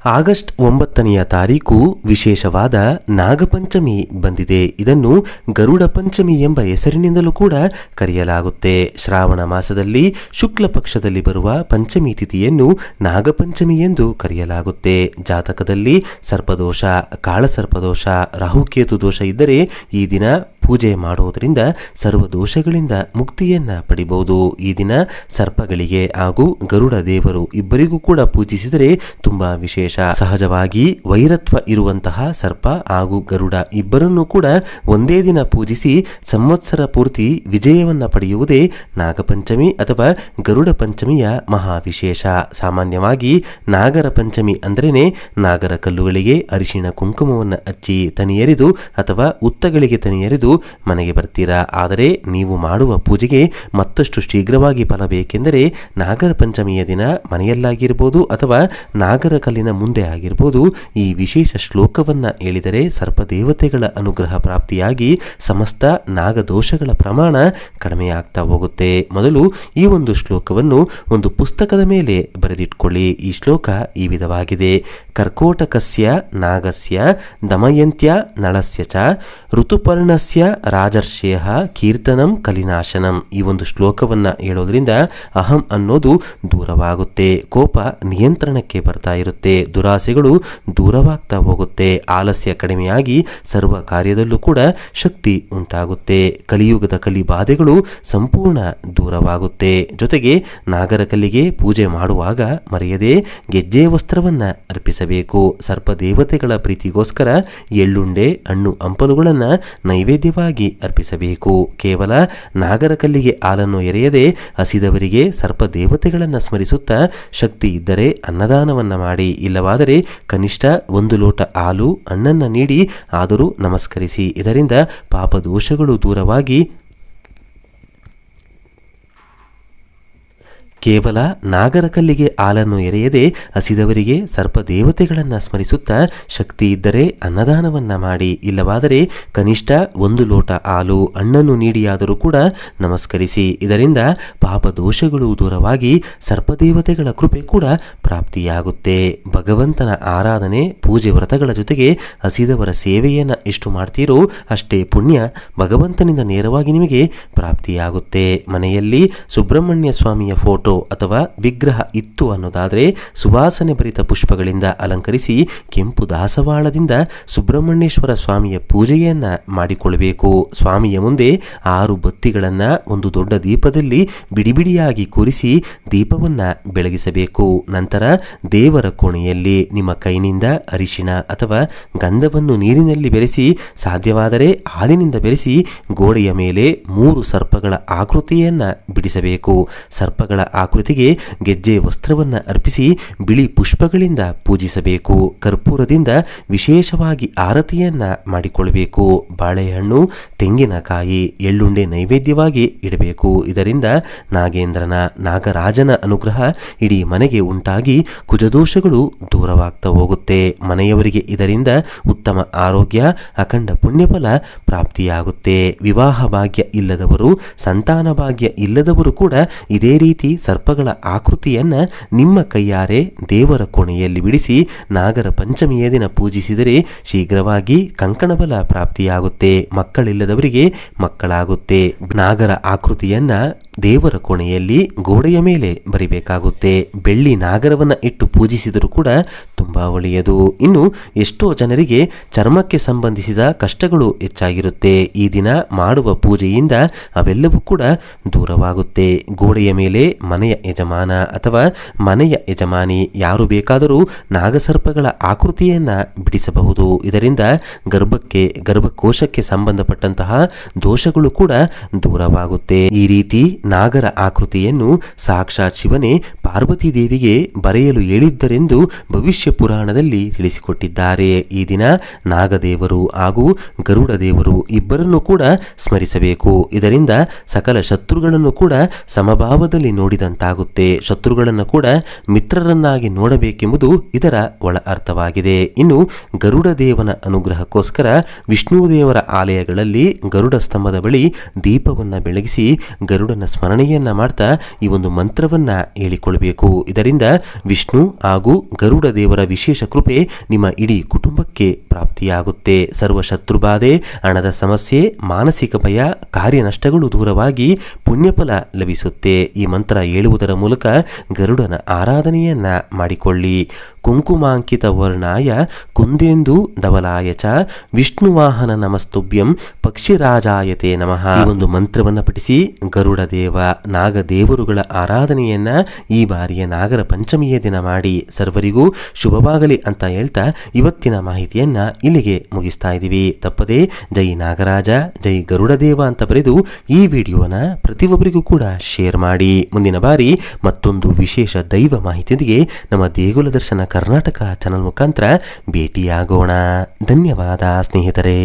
August 9ನೆಯ ತಾರೀಕು ವಿಶೇಷವಾದ ನಾಗಪಂಚಮಿ ಬಂದಿದೆ. ಇದನ್ನು ಗರುಡ ಪಂಚಮಿ ಎಂಬ ಹೆಸರಿನಿಂದಲೂ ಕೂಡ ಕರೆಯಲಾಗುತ್ತೆ. ಶ್ರಾವಣ ಮಾಸದಲ್ಲಿ ಶುಕ್ಲ ಪಕ್ಷದಲ್ಲಿ ಬರುವ ಪಂಚಮಿ ತಿಥಿಯನ್ನು ನಾಗಪಂಚಮಿ ಎಂದು ಕರೆಯಲಾಗುತ್ತೆ. ಜಾತಕದಲ್ಲಿ ಸರ್ಪದೋಷ, ಕಾಳಸರ್ಪದೋಷ, ರಾಹುಕೇತು ದೋಷ ಇದ್ದರೆ ಈ ದಿನ ಪೂಜೆ ಮಾಡುವುದರಿಂದ ಸರ್ವ ದೋಷಗಳಿಂದ ಮುಕ್ತಿಯನ್ನ ಪಡಿಬಹುದು. ಈ ದಿನ ಸರ್ಪಗಳಿಗೆ ಹಾಗೂ ಗರುಡ ದೇವರು ಇಬ್ಬರಿಗೂ ಕೂಡ ಪೂಜಿಸಿದರೆ ತುಂಬಾ ವಿಶೇಷ. ಸಹಜವಾಗಿ ವೈರತ್ವ ಇರುವಂತಹ ಸರ್ಪ ಹಾಗೂ ಗರುಡ ಇಬ್ಬರನ್ನೂ ಕೂಡ ಒಂದೇ ದಿನ ಪೂಜಿಸಿ ಸಂವತ್ಸರ ಪೂರ್ತಿ ವಿಜಯವನ್ನ ಪಡೆಯುವುದೇ ನಾಗಪಂಚಮಿ ಅಥವಾ ಗರುಡ ಪಂಚಮಿಯ ಮಹಾವಿಶೇಷ. ಸಾಮಾನ್ಯವಾಗಿ ನಾಗರ ಪಂಚಮಿ ಅಂದ್ರೇನೆ ನಾಗರ ಕಲ್ಲುಗಳಿಗೆ ಅರಿಶಿಣ ಕುಂಕುಮವನ್ನು ಹಚ್ಚಿ ತನಿಯರಿದು ಅಥವಾ ಉತ್ತಗಳಿಗೆ ತನಿಯರಿದು ಮನೆಗೆ ಬರ್ತೀರಾ. ಆದರೆ ನೀವು ಮಾಡುವ ಪೂಜೆಗೆ ಮತ್ತಷ್ಟು ಶೀಘ್ರವಾಗಿ ಫಲ ಬೇಕೆಂದರೆ ನಾಗರ ಪಂಚಮಿಯ ದಿನ ಮನೆಯಲ್ಲಾಗಿರ್ಬೋದು ಅಥವಾ ನಾಗರ ಕಲ್ಲಿನ ಮುಂದೆ ಆಗಿರ್ಬೋದು ಈ ವಿಶೇಷ ಶ್ಲೋಕವನ್ನ ಹೇಳಿದರೆ ಸರ್ಪದೇವತೆಗಳ ಅನುಗ್ರಹ ಪ್ರಾಪ್ತಿಯಾಗಿ ಸಮಸ್ತ ನಾಗದೋಷಗಳ ಪ್ರಮಾಣ ಕಡಿಮೆಯಾಗ್ತಾ ಹೋಗುತ್ತೆ. ಮೊದಲು ಈ ಒಂದು ಶ್ಲೋಕವನ್ನು ಒಂದು ಪುಸ್ತಕದ ಮೇಲೆ ಬರೆದಿಟ್ಕೊಳ್ಳಿ. ಈ ಶ್ಲೋಕ ಈ ವಿಧವಾಗಿದೆ: ಕರ್ಕೋಟಕಸ್ಯ ನಾಗಸ್ಯ ದಮಯಂತ್ಯ ನಳಸ್ಯ ಚ ಋತುಪರ್ಣಸ್ಯ ರಾಜರ್ಷೇಹ ಕೀರ್ತನಂ ಕಲಿನಾಶನಂ. ಈ ಒಂದು ಶ್ಲೋಕವನ್ನ ಹೇಳೋದ್ರಿಂದ ಅಹಂ ಅನ್ನೋದು ದೂರವಾಗುತ್ತೆ, ಕೋಪ ನಿಯಂತ್ರಣಕ್ಕೆ ಬರ್ತಾ ಇರುತ್ತೆ, ದುರಾಸೆಗಳು ದೂರವಾಗ್ತಾ ಹೋಗುತ್ತೆ, ಆಲಸ್ಯ ಕಡಿಮೆಯಾಗಿ ಸರ್ವ ಕಾರ್ಯದಲ್ಲೂ ಕೂಡ ಶಕ್ತಿ ಉಂಟಾಗುತ್ತೆ, ಕಲಿಯುಗದ ಕಲಿಬಾಧೆಗಳು ಸಂಪೂರ್ಣ ದೂರವಾಗುತ್ತೆ. ಜೊತೆಗೆ ನಾಗರ ಕಲ್ಲಿಗೆ ಪೂಜೆ ಮಾಡುವಾಗ ಮರೆಯದೆ ಗೆಜ್ಜೆ ವಸ್ತ್ರವನ್ನ ಅರ್ಪಿಸಬೇಕು. ಸರ್ಪ ದೇವತೆಗಳ ಪ್ರೀತಿಗೋಸ್ಕರ ಎಳ್ಳುಂಡೆ, ಹಣ್ಣು ಹಂಪಲುಗಳನ್ನ ನೈವೇದ್ಯವಾಗಿ ಅರ್ಪಿಸಬೇಕು. ಕೇವಲ ನಾಗರ ಕಲ್ಲಿಗೆ ಹಾಲನ್ನು ಎರೆಯದೆ ಹಸಿದವರಿಗೆ ಸರ್ಪ ದೇವತೆಗಳನ್ನು ಸ್ಮರಿಸುತ್ತಾ ಶಕ್ತಿ ಇದ್ದರೆ ಅನ್ನದಾನವನ್ನ ಮಾಡಿ, ಇಲ್ಲವಾದರೆ ಕನಿಷ್ಠ 1 ಲೋಟ ಹಾಲು ಹಣ್ಣನ್ನು ನೀಡಿ ಆದರೂ ನಮಸ್ಕರಿಸಿ. ಇದರಿಂದ ಪಾಪ ದೋಷಗಳು ದೂರವಾಗಿ ಕೇವಲ ನಾಗರ ಕಲ್ಲಿಗೆ ಹಾಲನ್ನು ಎರೆಯದೆ ಹಸಿದವರಿಗೆ ಸರ್ಪ ದೇವತೆಗಳನ್ನು ಸ್ಮರಿಸುತ್ತಾ ಶಕ್ತಿ ಇದ್ದರೆ ಅನ್ನದಾನವನ್ನ ಮಾಡಿ, ಇಲ್ಲವಾದರೆ ಕನಿಷ್ಠ 1 ಲೋಟ ಹಾಲು ಹಣ್ಣನ್ನು ನೀಡಿಯಾದರೂ ಕೂಡ ನಮಸ್ಕರಿಸಿ. ಇದರಿಂದ ಪಾಪ ದೋಷಗಳು ದೂರವಾಗಿ ಸರ್ಪದೇವತೆಗಳ ಕೃಪೆ ಕೂಡ ಪ್ರಾಪ್ತಿಯಾಗುತ್ತೆ. ಭಗವಂತನ ಆರಾಧನೆ, ಪೂಜೆ, ವ್ರತಗಳ ಜೊತೆಗೆ ಹಸಿದವರ ಸೇವೆಯನ್ನು ಎಷ್ಟು ಮಾಡ್ತೀರೋ ಅಷ್ಟೇ ಪುಣ್ಯ ಭಗವಂತನಿಂದ ನೇರವಾಗಿ ನಿಮಗೆ ಪ್ರಾಪ್ತಿಯಾಗುತ್ತೆ. ಮನೆಯಲ್ಲಿ ಸುಬ್ರಹ್ಮಣ್ಯ ಸ್ವಾಮಿಯ ಫೋಟೋ ಅಥವಾ ವಿಗ್ರಹ ಇತ್ತು ಅನ್ನೋದಾದರೆ ಸುವಾಸನೆ ಭರಿತ ಪುಷ್ಪಗಳಿಂದ ಅಲಂಕರಿಸಿ ಕೆಂಪು ದಾಸವಾಳದಿಂದ ಸುಬ್ರಹ್ಮಣ್ಯೇಶ್ವರ ಸ್ವಾಮಿಯ ಪೂಜೆಯನ್ನ ಮಾಡಿಕೊಳ್ಳಬೇಕು. ಸ್ವಾಮಿಯ ಮುಂದೆ 6 ಬತ್ತಿಗಳನ್ನ ಒಂದು ದೊಡ್ಡ ದೀಪದಲ್ಲಿ ಬಿಡಿಬಿಡಿಯಾಗಿ ಕೂರಿಸಿ ದೀಪವನ್ನ ಬೆಳಗಿಸಬೇಕು. ನಂತರ ದೇವರ ಕೋಣೆಯಲ್ಲಿ ನಿಮ್ಮ ಕೈನಿಂದ ಅರಿಶಿಣ ಅಥವಾ ಗಂಧವನ್ನು ನೀರಿನಲ್ಲಿ ಬೆರೆಸಿ, ಸಾಧ್ಯವಾದರೆ ಹಾಲಿನಿಂದ ಬೆರೆಸಿ ಗೋಡೆಯ ಮೇಲೆ 3 ಸರ್ಪಗಳ ಆಕೃತಿಯನ್ನ ಬಿಡಿಸಬೇಕು. ಸರ್ಪಗಳ ಆಕೃತಿಗೆ ಗೆಜ್ಜೆ ವಸ್ತ್ರವನ್ನು ಅರ್ಪಿಸಿ ಬಿಳಿ ಪುಷ್ಪಗಳಿಂದ ಪೂಜಿಸಬೇಕು. ಕರ್ಪೂರದಿಂದ ವಿಶೇಷವಾಗಿ ಆರತಿಯನ್ನ ಮಾಡಿಕೊಳ್ಳಬೇಕು. ಬಾಳೆಹಣ್ಣು, ತೆಂಗಿನಕಾಯಿ, ಎಳ್ಳುಂಡೆ ನೈವೇದ್ಯವಾಗಿ ಇಡಬೇಕು. ಇದರಿಂದ ನಾಗೇಂದ್ರನ, ನಾಗರಾಜನ ಅನುಗ್ರಹ ಇಡೀ ಮನೆಗೆ ಉಂಟಾಗಿ ಕುಜದೋಷಗಳು ದೂರವಾಗ್ತಾ ಹೋಗುತ್ತೆ. ಮನೆಯವರಿಗೆ ಇದರಿಂದ ಉತ್ತಮ ಆರೋಗ್ಯ, ಅಖಂಡ ಪುಣ್ಯಫಲ ಪ್ರಾಪ್ತಿಯಾಗುತ್ತೆ. ವಿವಾಹ ಭಾಗ್ಯ ಇಲ್ಲದವರು, ಸಂತಾನ ಭಾಗ್ಯ ಇಲ್ಲದವರು ಕೂಡ ಇದೇ ರೀತಿ ಸರ್ಪಗಳ ಆಕೃತಿಯನ್ನ ನಿಮ್ಮ ಕೈಯಾರೆ ದೇವರ ಕೋಣೆಯಲ್ಲಿ ಬಿಡಿಸಿ ನಾಗರ ಪಂಚಮಿಯ ದಿನ ಪೂಜಿಸಿದರೆ ಶೀಘ್ರವಾಗಿ ಕಂಕಣಬಲ ಪ್ರಾಪ್ತಿಯಾಗುತ್ತೆ. ಮಕ್ಕಳಿಲ್ಲದವರಿಗೆ ಮಕ್ಕಳಾಗುತ್ತೆ. ನಾಗರ ಆಕೃತಿಯನ್ನ ದೇವರ ಕೋಣೆಯಲ್ಲಿ ಗೋಡೆಯ ಮೇಲೆ ಬರಿಬೇಕಾಗುತ್ತೆ. ಬೆಳ್ಳಿ ನಾಗರವನ್ನ ಇಟ್ಟು ಪೂಜಿಸಿದರೂ ಕೂಡ ತುಂಬಾ ಒಳ್ಳೆಯದು. ಇನ್ನು ಎಷ್ಟೋ ಜನರಿಗೆ ಚರ್ಮಕ್ಕೆ ಸಂಬಂಧಿಸಿದ ಕಷ್ಟಗಳು ಹೆಚ್ಚಾಗಿರುತ್ತೆ. ಈ ದಿನ ಮಾಡುವ ಪೂಜೆಯಿಂದ ಅವೆಲ್ಲವೂ ಕೂಡ ದೂರವಾಗುತ್ತೆ. ಗೋಡೆಯ ಮೇಲೆ ಮನೆಯ ಯಜಮಾನ ಅಥವಾ ಮನೆಯ ಯಜಮಾನಿ ಯಾರು ಬೇಕಾದರೂ ನಾಗಸರ್ಪಗಳ ಆಕೃತಿಯನ್ನ ಬಿಡಿಸಬಹುದು. ಇದರಿಂದ ಗರ್ಭಕೋಶಕ್ಕೆ ಸಂಬಂಧಪಟ್ಟಂತಹ ದೋಷಗಳು ಕೂಡ ದೂರವಾಗುತ್ತೆ. ಈ ರೀತಿ ನಾಗರ ಆಕೃತಿಯನ್ನು ಸಾಕ್ಷಾತ್ ಶಿವನೇ ಪಾರ್ವತಿ ದೇವಿಗೆ ಬರೆಯಲು ಹೇಳಿದ್ದರೆಂದು ಭವಿಷ್ಯ ಪುರಾಣದಲ್ಲಿ ತಿಳಿಸಿಕೊಟ್ಟಿದ್ದಾರೆ. ಈ ದಿನ ನಾಗದೇವರು ಹಾಗೂ ಗರುಡ ದೇವರು ಇಬ್ಬರನ್ನು ಕೂಡ ಸ್ಮರಿಸಬೇಕು. ಇದರಿಂದ ಸಕಲ ಶತ್ರುಗಳನ್ನು ಕೂಡ ಸಮಭಾವದಲ್ಲಿ ನೋಡಿದಂತಾಗುತ್ತೆ. ಶತ್ರುಗಳನ್ನು ಕೂಡ ಮಿತ್ರರನ್ನಾಗಿ ನೋಡಬೇಕೆಂಬುದು ಇದರ ಒಳ ಅರ್ಥವಾಗಿದೆ. ಇನ್ನು ಗರುಡ ದೇವನ ಅನುಗ್ರಹಕ್ಕೋಸ್ಕರ ವಿಷ್ಣು ದೇವರ ಆಲಯಗಳಲ್ಲಿ ಗರುಡ ಸ್ತಂಭದ ಬಳಿ ದೀಪವನ್ನು ಬೆಳಗಿಸಿ ಗರುಡನ ಸ್ಮರಣೆಯನ್ನ ಮಾಡ್ತಾ ಈ ಒಂದು ಮಂತ್ರವನ್ನ ಹೇಳಿಕೊಳ್ಬೇಕು. ಇದರಿಂದ ವಿಷ್ಣು ಹಾಗೂ ಗರುಡ ದೇವರ ವಿಶೇಷ ಕೃಪೆ ನಿಮ್ಮ ಇಡೀ ಕುಟುಂಬಕ್ಕೆ ಪ್ರಾಪ್ತಿಯಾಗುತ್ತೆ. ಸರ್ವ ಶತ್ರುಬಾಧೆ, ಹಣದ ಸಮಸ್ಯೆ, ಮಾನಸಿಕ ಭಯ, ಕಾರ್ಯ ನಷ್ಟಗಳು ದೂರವಾಗಿ ಪುಣ್ಯಫಲ ಲಭಿಸುತ್ತೆ. ಈ ಮಂತ್ರ ಹೇಳುವುದರ ಮೂಲಕ ಗರುಡನ ಆರಾಧನೆಯನ್ನ ಮಾಡಿಕೊಳ್ಳಿ. ಕುಂಕುಮಾಂಕಿತ ವರ್ಣಾಯ ಕುಂದೇಂದು ಧವಲಾಯ ಚ ವಿಷ್ಣುವಾಹನ ನಮಸ್ತುಭ್ಯಂ ಪಕ್ಷಿರಾಜಾಯತೆ ನಮಃ. ಈ ಒಂದು ಮಂತ್ರವನ್ನು ಪಠಿಸಿ ಗರುಡ ದೇವ, ನಾಗದೇವರುಗಳ ಆರಾಧನೆಯನ್ನ ಈ ಬಾರಿಯ ನಾಗರ ಪಂಚಮಿಯ ದಿನ ಮಾಡಿ ಸರ್ವರಿಗೂ ಶುಭವಾಗಲಿ ಅಂತ ಹೇಳ್ತಾ ಇವತ್ತಿನ ಮಾಹಿತಿಯನ್ನ ಇಲ್ಲಿಗೆ ಮುಗಿಸ್ತಾ ಇದ್ದೀವಿ. ತಪ್ಪದೇ ಜೈ ನಾಗರಾಜ, ಜೈ ಗರುಡ ದೇವ ಅಂತ ಬರೆದು ಈ ವಿಡಿಯೋನ ಪ್ರತಿಯೊಬ್ಬರಿಗೂ ಕೂಡ ಶೇರ್ ಮಾಡಿ. ಮುಂದಿನ ಬಾರಿ ಮತ್ತೊಂದು ವಿಶೇಷ ದೈವ ಮಾಹಿತಿಯೊಂದಿಗೆ ನಮ್ಮ ದೇಗುಲ ದರ್ಶನ ಕರ್ನಾಟಕ ಚಾನಲ್ ಮುಖಾಂತರ ಭೇಟಿಯಾಗೋಣ. ಧನ್ಯವಾದ ಸ್ನೇಹಿತರೆ.